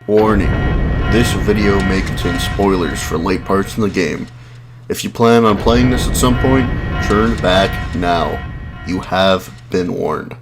Warning, this video may contain spoilers for late parts in the game. If you plan on playing this at some point, turn back now. You have been warned.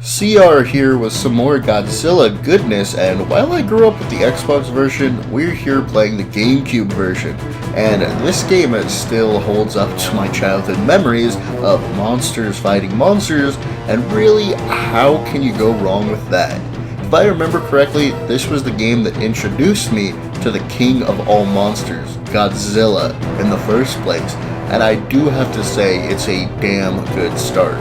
CR here with some more Godzilla goodness, and while I grew up with the Xbox version, we're here playing the GameCube version. And this game still holds up to my childhood memories of monsters fighting monsters, and really, how can you go wrong with that? If I remember correctly, this was the game that introduced me to the king of all monsters, Godzilla, in the first place, and I do have to say it's a damn good start.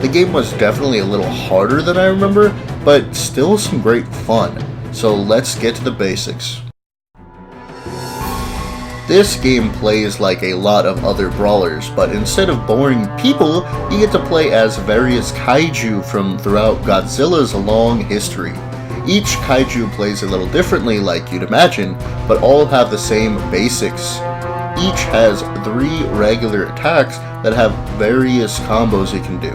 The game was definitely a little harder than I remember, but still some great fun, so let's get to the basics. This game plays like a lot of other brawlers, but instead of boring people, you get to play as various Kaiju from throughout Godzilla's long history. Each Kaiju plays a little differently like you'd imagine, but all have the same basics. Each has 3 regular attacks that have various combos you can do.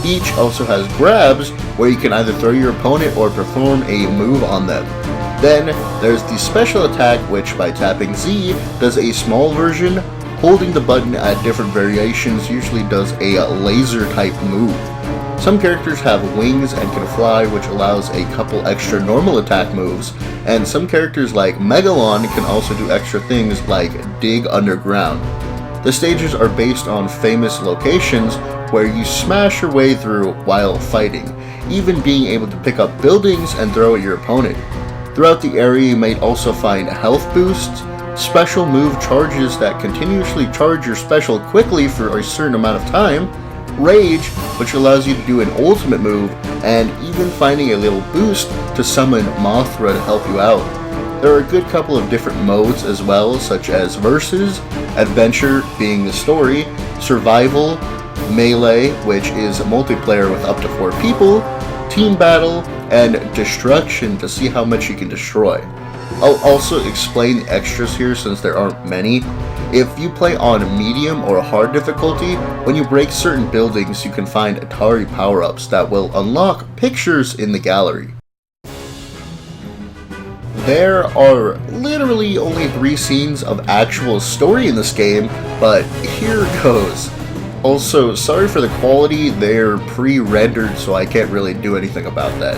Each also has grabs, where you can either throw your opponent or perform a move on them. Then, there's the special attack, which by tapping Z, does a small version. Holding the button at different variations usually does a laser type move. Some characters have wings and can fly, which allows a couple extra normal attack moves, and some characters like Megalon can also do extra things like dig underground. The stages are based on famous locations where you smash your way through while fighting, even being able to pick up buildings and throw at your opponent. Throughout the area you may also find health boosts, special move charges that continuously charge your special quickly for a certain amount of time, Rage, which allows you to do an ultimate move, and even finding a little boost to summon Mothra to help you out. There are a good couple of different modes as well, such as Versus, Adventure being the story, Survival, Melee, which is multiplayer with up to 4 people, Team Battle, and Destruction to see how much you can destroy. I'll also explain the extras here since there aren't many. If you play on medium or hard difficulty, when you break certain buildings you can find Atari power-ups that will unlock pictures in the gallery. There are literally only 3 scenes of actual story in this game, but here goes. Also, sorry for the quality, they're pre-rendered so I can't really do anything about that.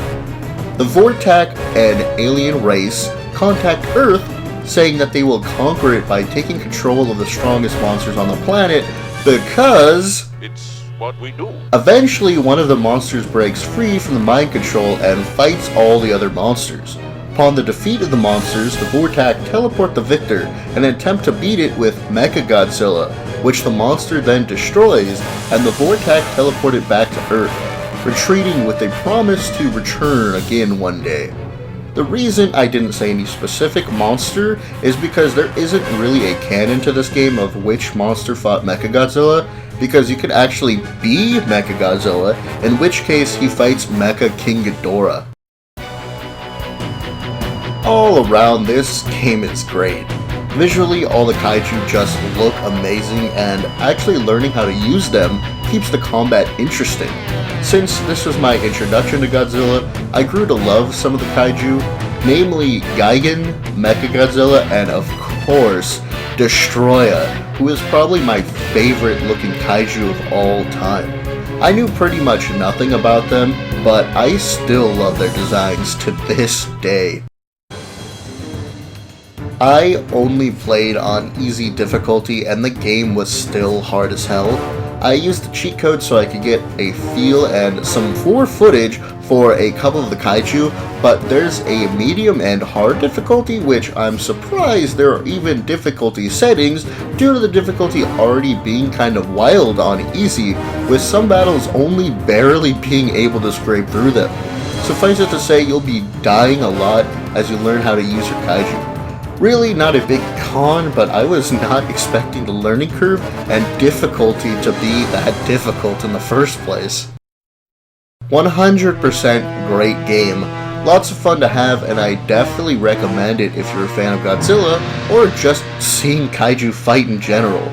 The Vortak, an alien race, contact Earth, saying that they will conquer it by taking control of the strongest monsters on the planet because it's what we do. Eventually, one of the monsters breaks free from the mind control and fights all the other monsters. Upon the defeat of the monsters, the Vortak teleport the victor and attempt to beat it with Mecha Godzilla, which the monster then destroys, and the Vortak teleport it back to Earth, retreating with a promise to return again one day. The reason I didn't say any specific monster is because there isn't really a canon to this game of which monster fought Mechagodzilla, because you could actually be Mechagodzilla, in which case he fights Mecha King Ghidorah. All around, this game is great. Visually, all the Kaiju just look amazing, and actually learning how to use them keeps the combat interesting. Since this was my introduction to Godzilla, I grew to love some of the Kaiju, namely Gigan, Mechagodzilla, and of course, Destroya, who is probably my favorite looking Kaiju of all time. I knew pretty much nothing about them, but I still love their designs to this day. I only played on easy difficulty and the game was still hard as hell. I used the cheat code so I could get a feel and some footage for a couple of the Kaiju, but there's a medium and hard difficulty, which I'm surprised there are even difficulty settings due to the difficulty already being kind of wild on easy, with some battles only barely being able to scrape through them. Suffice it to say, you'll be dying a lot as you learn how to use your Kaiju. Really not a big con, but I was not expecting the learning curve and difficulty to be that difficult in the first place. 100% great game, lots of fun to have, and I definitely recommend it if you're a fan of Godzilla or just seeing Kaiju fight in general.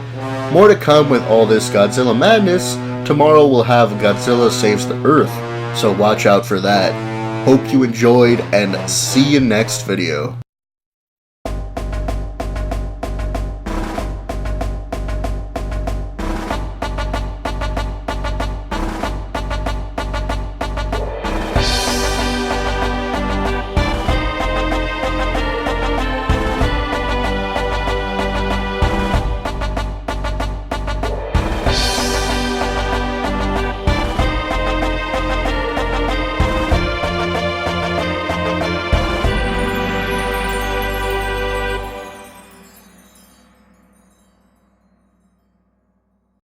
More to come with all this Godzilla madness. Tomorrow we'll have Godzilla Saves the Earth, so watch out for that. Hope you enjoyed, and see you next video.